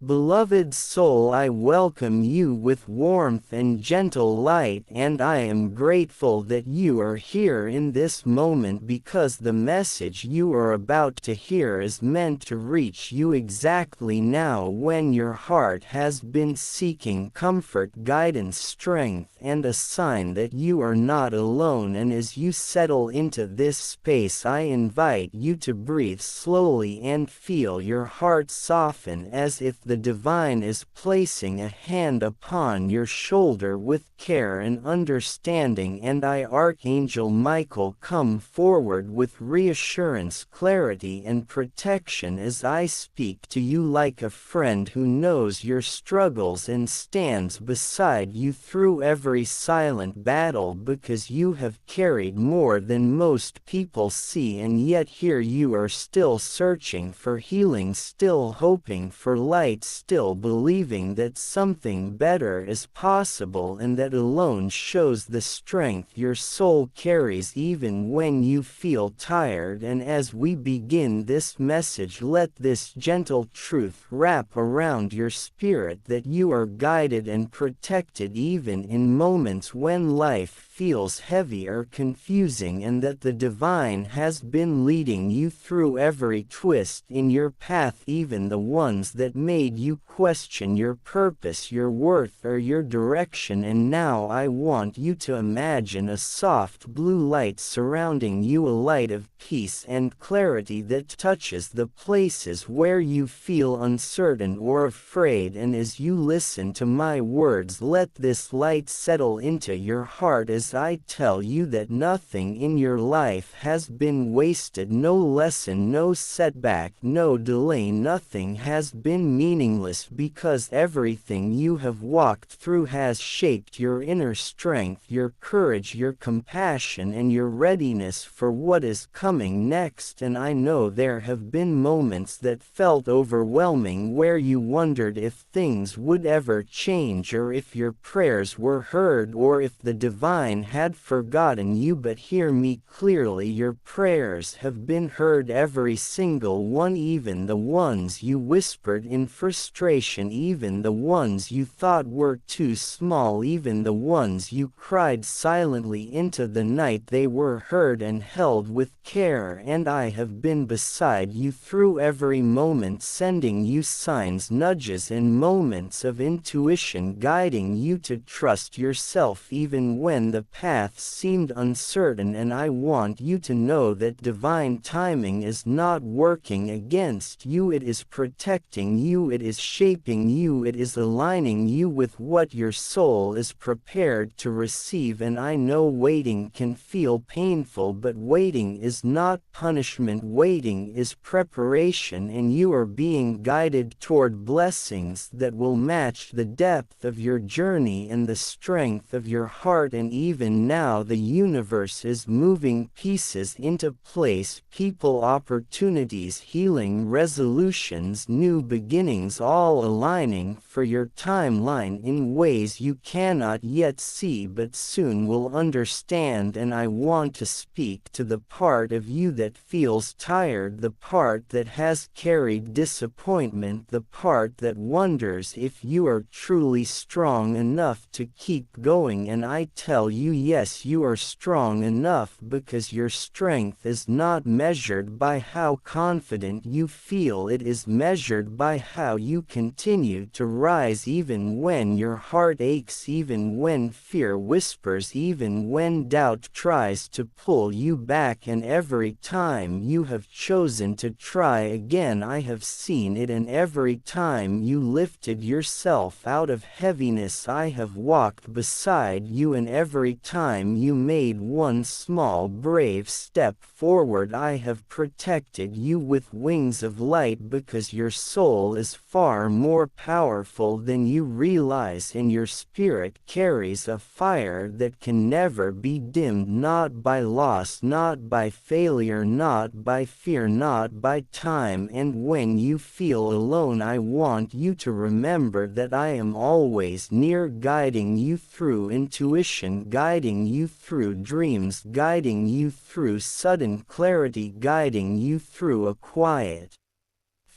Beloved soul, I welcome you with warmth and gentle light, and I am grateful that you are here in this moment, because the message you are about to hear is meant to reach you exactly now, when your heart has been seeking comfort, guidance, strength, and a sign that you are not alone. And as you settle into this space, I invite you to breathe slowly and feel your heart soften, as if the divine is placing a hand upon your shoulder with care and understanding. And I, Archangel Michael, come forward with reassurance, clarity, and protection as I speak to you like a friend who knows your struggles and stands beside you through every silent battle, because you have carried more than most people see, and yet here you are, still searching for healing, still hoping for light, still believing that something better is possible, and that alone shows the strength your soul carries even when you feel tired. And as we begin this message, let this gentle truth wrap around your spirit, that you are guided and protected even in moments when life feels heavy or confusing, and that the divine has been leading you through every twist in your path, even the ones that made you question your purpose, your worth, or your direction. And now I want you to imagine a soft blue light surrounding you, a light of peace and clarity that touches the places where you feel uncertain or afraid. And as you listen to my words, let this light settle into your heart as I tell you that nothing in your life has been wasted, no lesson, no setback, no delay, nothing has been meaningless, because everything you have walked through has shaped your inner strength, your courage, your compassion, and your readiness for what is coming next. And I know there have been moments that felt overwhelming, where you wondered if things would ever change, or if your prayers were heard, or if the divine had forgotten you. But hear me clearly, your prayers have been heard, every single one, even the ones you whispered in frustration, even the ones you thought were too small, even the ones you cried silently into the night. They were heard and held with care, and I have been beside you through every moment, sending you signs, nudges, and moments of intuition, guiding you to trust yourself even when the path seemed uncertain. And I want you to know that divine timing is not working against you, it is protecting you, it is shaping you, it is aligning you with what your soul is prepared to receive. And I know waiting can feel painful, but waiting is not punishment, waiting is preparation, and you are being guided toward blessings that will match the depth of your journey and the strength of your heart. And even now the universe is moving pieces into place, people, opportunities, healing, resolutions, new beginnings, all aligning for your timeline in ways you cannot yet see but soon will understand. And I want to speak to the part of you that feels tired, the part that has carried disappointment, the part that wonders if you are truly strong enough to keep going. And I tell you, yes, you are strong enough, because your strength is not measured by how confident you feel, it is measured by how you continue to rise, even when your heart aches, even when fear whispers, even when doubt tries to pull you back. And every time you have chosen to try again, I have seen it, and every time you lifted yourself out of heaviness, I have walked beside you, and every time you made one small brave step forward, I have protected you with wings of light, because your soul is far more powerful than you realize, and your spirit carries a fire that can never be dimmed, not by loss, not by failure, not by fear, not by time. And when you feel alone, I want you to remember that I am always near, guiding you through intuition, guiding you through dreams, guiding you through sudden clarity, guiding you through a quiet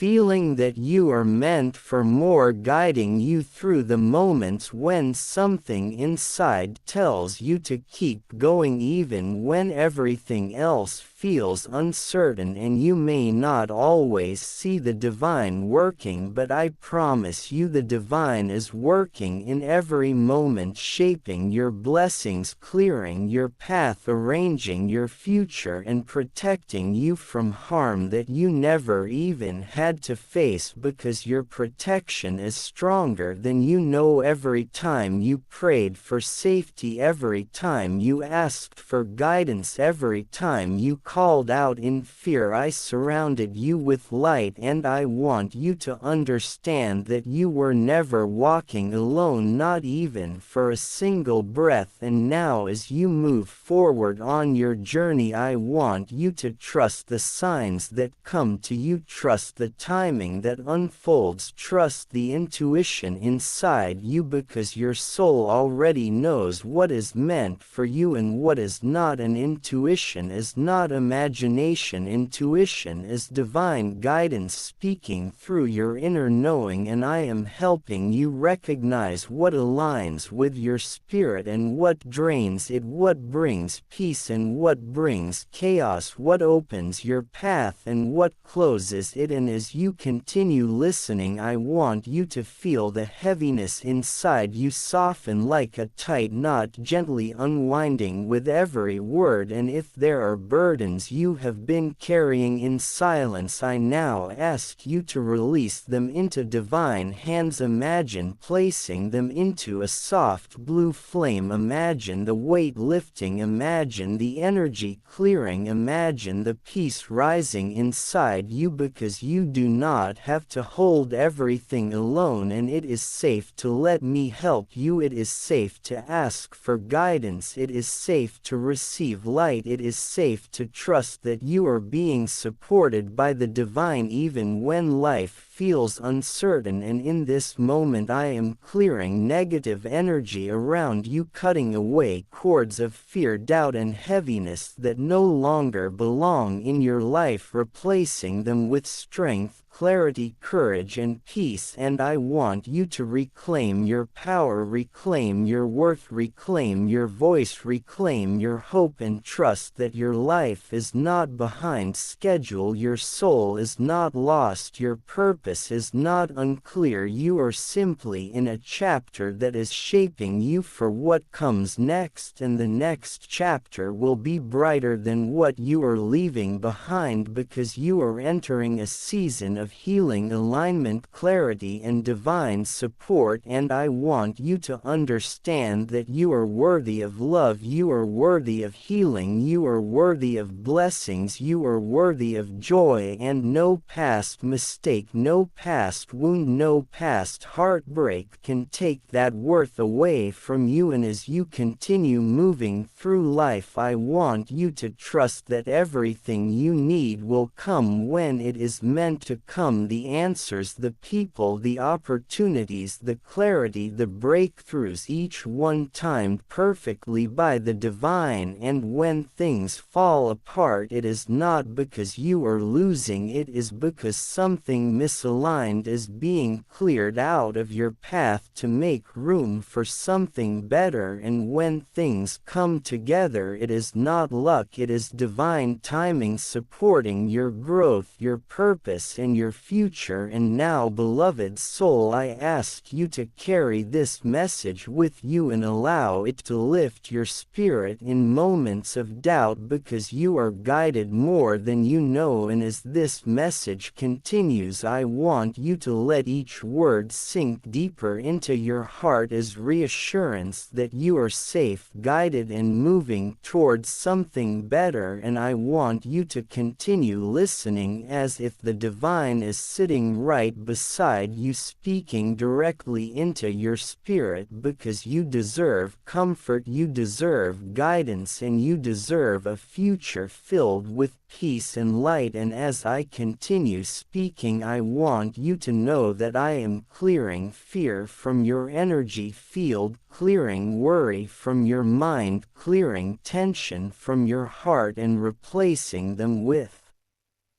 feeling that you are meant for more, guiding you through the moments when something inside tells you to keep going even when everything else feels uncertain, and you may not always see the divine working, but I promise you the divine is working in every moment, shaping your blessings, clearing your path, arranging your future, and protecting you from harm that you never even had to face, because your protection is stronger than you know. Every time you prayed for safety, every time you asked for guidance, every time you called out in fear, I surrounded you with light, and I want you to understand that you were never walking alone, not even for a single breath. And now as you move forward on your journey, I want you to trust the signs that come to you, trust the timing that unfolds, trust the intuition inside you, because your soul already knows what is meant for you and what is not. An intuition is not imagination. Intuition is divine guidance speaking through your inner knowing, and I am helping you recognize what aligns with your spirit and what drains it, what brings peace and what brings chaos, what opens your path and what closes it. And as you continue listening, I want you to feel the heaviness inside you soften like a tight knot, gently unwinding with every word. And if there are burdens you have been carrying in silence, I now ask you to release them into divine hands. Imagine placing them into a soft blue flame. Imagine the weight lifting. Imagine the energy clearing. Imagine the peace rising inside you, because you do not have to hold everything alone, and it is safe to let me help you. It is safe to ask for guidance. It is safe to receive light. It is safe to trust that you are being supported by the divine even when life feels uncertain. And in this moment I am clearing negative energy around you, cutting away cords of fear, doubt and heaviness that no longer belong in your life, replacing them with strength, clarity, courage and peace. And I want you to reclaim your power, reclaim your worth, reclaim your voice, reclaim your hope, and trust that your life is not behind schedule, your soul is not lost, your purpose is not unclear. You are simply in a chapter that is shaping you for what comes next, and the next chapter will be brighter than what you are leaving behind, because you are entering a season of healing, alignment, clarity and divine support. And I want you to understand that you are worthy of love, you are worthy of healing, you are worthy of blessings, you are worthy of joy, and no past mistake, no past wound, no past heartbreak can take that worth away from you. And as you continue moving through life, I want you to trust that everything you need will come when it is meant to come. The answers, the people, the opportunities, the clarity, the breakthroughs, each one timed perfectly by the divine. And when things fall apart, it is not because you are losing, it is because something misaligned is being cleared out of your path to make room for something better. And when things come together, it is not luck, it is divine timing supporting your growth, your purpose and your future. And now, beloved soul, I ask you to carry this message with you and allow it to lift your spirit in moments of doubt, because you are guided more than you know. And as this message continues, I want you to let each word sink deeper into your heart as reassurance that you are safe, guided and moving towards something better. And I want you to continue listening as if the divine is sitting right beside you, speaking directly into your spirit, because you deserve comfort, you deserve guidance, and you deserve a future filled with peace and light. And as I continue speaking, I want you to know that I am clearing fear from your energy field, clearing worry from your mind, clearing tension from your heart, and replacing them with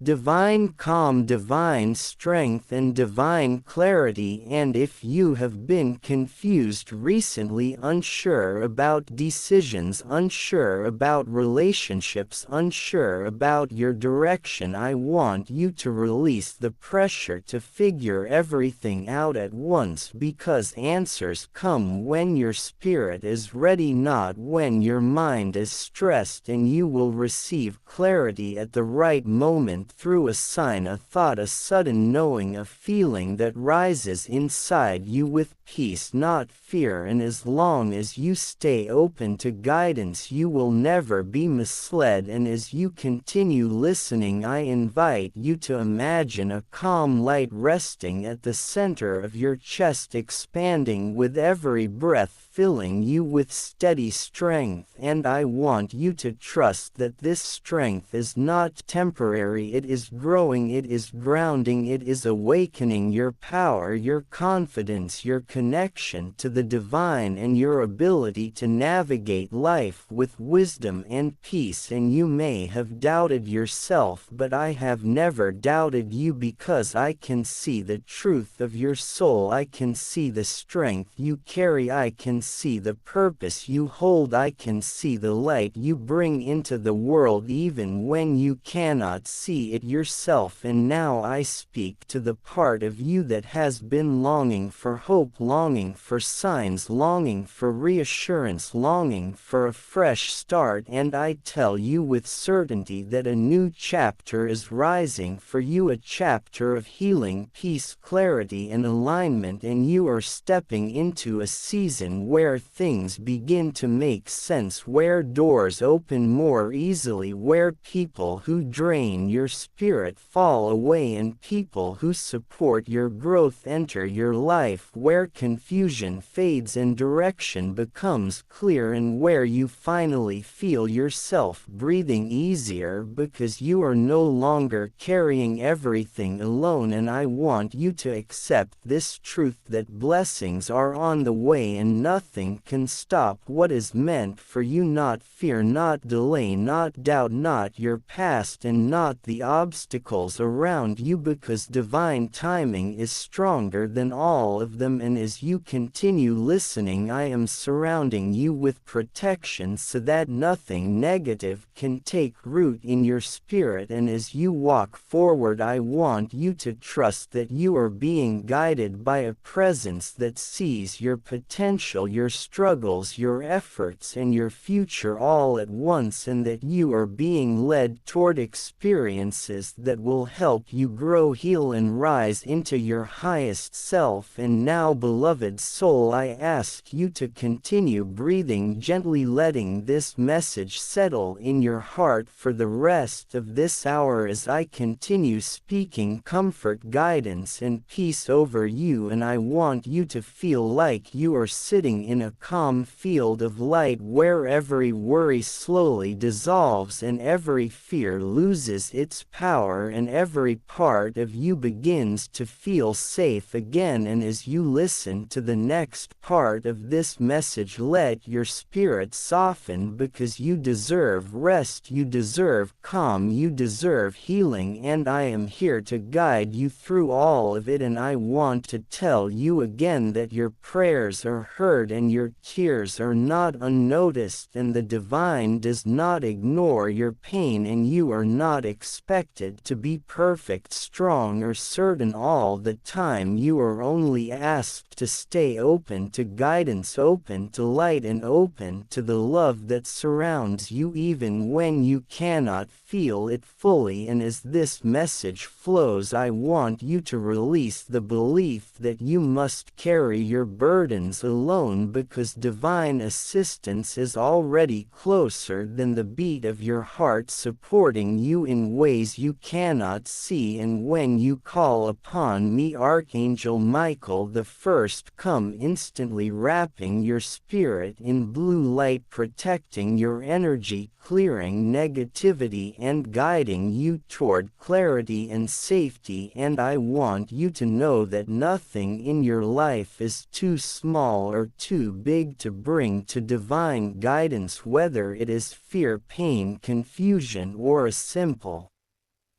divine calm, divine strength and divine clarity. And if you have been confused recently, unsure about decisions, unsure about relationships, unsure about your direction, I want you to release the pressure to figure everything out at once, because answers come when your spirit is ready, not when your mind is stressed, and you will receive clarity at the right moment through a sign, a thought, a sudden knowing, a feeling that rises inside you with peace, not fear. And as long as you stay open to guidance, you will never be misled. And as you continue listening, I invite you to imagine a calm light resting at the center of your chest, expanding with every breath, filling you with steady strength. And I want you to trust that this strength is not temporary, it is growing, it is grounding, it is awakening your power, your confidence, your connection to the divine, and your ability to navigate life with wisdom and peace. And you may have doubted yourself, but I have never doubted you, because I can see the truth of your soul, I can see the strength you carry, I can see the purpose you hold, I can see the light you bring into the world even when you cannot see it yourself. And now I speak to the part of you that has been longing for hope, longing for signs, longing for reassurance, longing for a fresh start. And I tell you with certainty that a new chapter is rising for you, a chapter of healing, peace, clarity and alignment. And you are stepping into a season where things begin to make sense, where doors open more easily, where people who drain your spirit fall away and people who support your growth enter your life, where confusion fades and direction becomes clear, and where you finally feel yourself breathing easier because you are no longer carrying everything alone. And I want you to accept this truth, that blessings are on the way and nothing can stop what is meant for you. Not fear, not delay, not doubt, not your past and not the obstacles around you, because divine timing is stronger than all of them. And as you continue listening, I am surrounding you with protection so that nothing negative can take root in your spirit. And as you walk forward, I want you to trust that you are being guided by a presence that sees your potential, your struggles, your efforts and your future all at once, and that you are being led toward experiences that will help you grow, heal and rise into your highest self. And now, beloved soul, I ask you to continue breathing gently, letting this message settle in your heart for the rest of this hour as I continue speaking comfort, guidance and peace over you. And I want you to feel like you are sitting in a calm field of light, where every worry slowly dissolves and every fear loses its power and every part of you begins to feel safe again. And as you listen to the next part of this message, let your spirit soften, because you deserve rest, you deserve calm, you deserve healing, and I am here to guide you through all of it. And I want to tell you again that your prayers are heard and your tears are not unnoticed, and the divine does not ignore your pain, and you are not expected to be perfect, strong or certain all the time. You are only asked to stay open to guidance, open to light and open to the love that surrounds you even when you cannot feel it fully. And as this message flows, I want you to release the belief that you must carry your burdens alone, because divine assistance is already closer than the beat of your heart, supporting you in ways you cannot see. And when you call upon me, Archangel Michael the First, come instantly, wrapping your spirit in blue light, protecting your energy, clearing negativity and guiding you toward clarity and safety. And I want you to know that nothing in your life is too small or too big to bring to divine guidance, whether it is fear, pain, confusion or a simple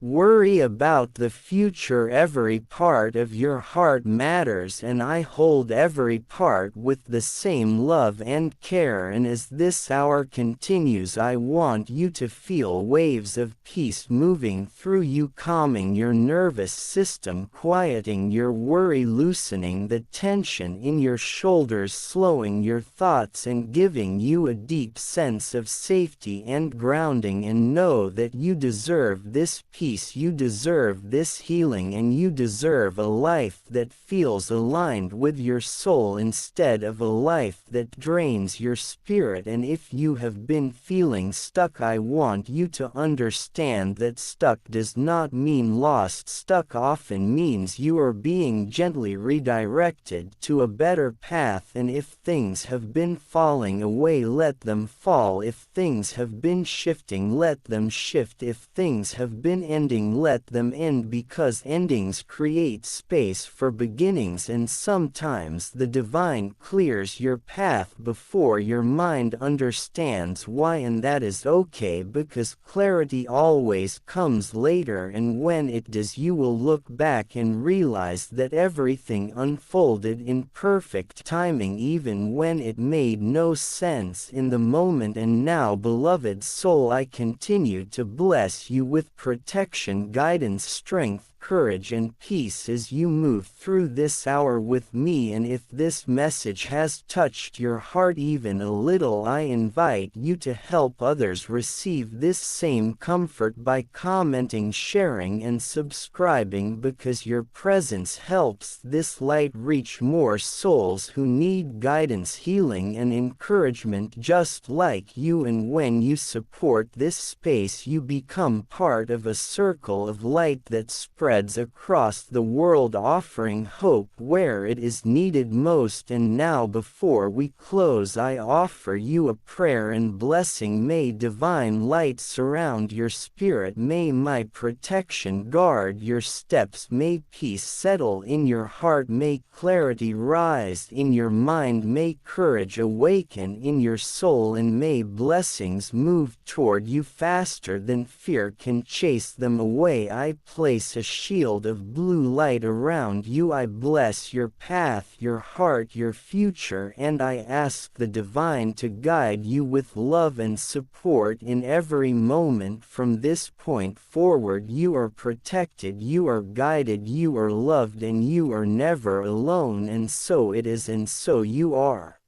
Worry about the future. Every part of your heart matters, and I hold every part with the same love and care. And as this hour continues, I want you to feel waves of peace moving through you, calming your nervous system, quieting your worry, loosening the tension in your shoulders, slowing your thoughts, and giving you a deep sense of safety and grounding. And know that you deserve this peace. You deserve this healing, and you deserve a life that feels aligned with your soul instead of a life that drains your spirit. And if you have been feeling stuck, I want you to understand that stuck does not mean lost. Stuck often means you are being gently redirected to a better path. And if things have been falling away, let them fall. If things have been shifting, let them shift. If things have been ending, let them end, because endings create space for beginnings. And sometimes the divine clears your path before your mind understands why, and that is okay, because clarity always comes later. And when it does, you will look back and realize that everything unfolded in perfect timing, even when it made no sense in the moment. And now, beloved soul, I continue to bless you with protection, guidance, strength, courage, and peace as you move through this hour with me. And if this message has touched your heart even a little, I invite you to help others receive this same comfort by commenting, sharing, and subscribing, because your presence helps this light reach more souls who need guidance, healing, and encouragement just like you. And when you support this space, you become part of a circle of light that spreads across the world, offering hope where it is needed most. And now, before we close, I offer you a prayer and blessing. May divine light surround your spirit. May my protection guard your steps. May peace settle in your heart. May clarity rise in your mind. May courage awaken in your soul. And may blessings move toward you faster than fear can chase them away. I place a shield of blue light around you. I bless your path, your heart, your future, and I ask the divine to guide you with love and support in every moment. From this point forward, you are protected, you are guided, you are loved, and you are never alone. And so it is, and so you are.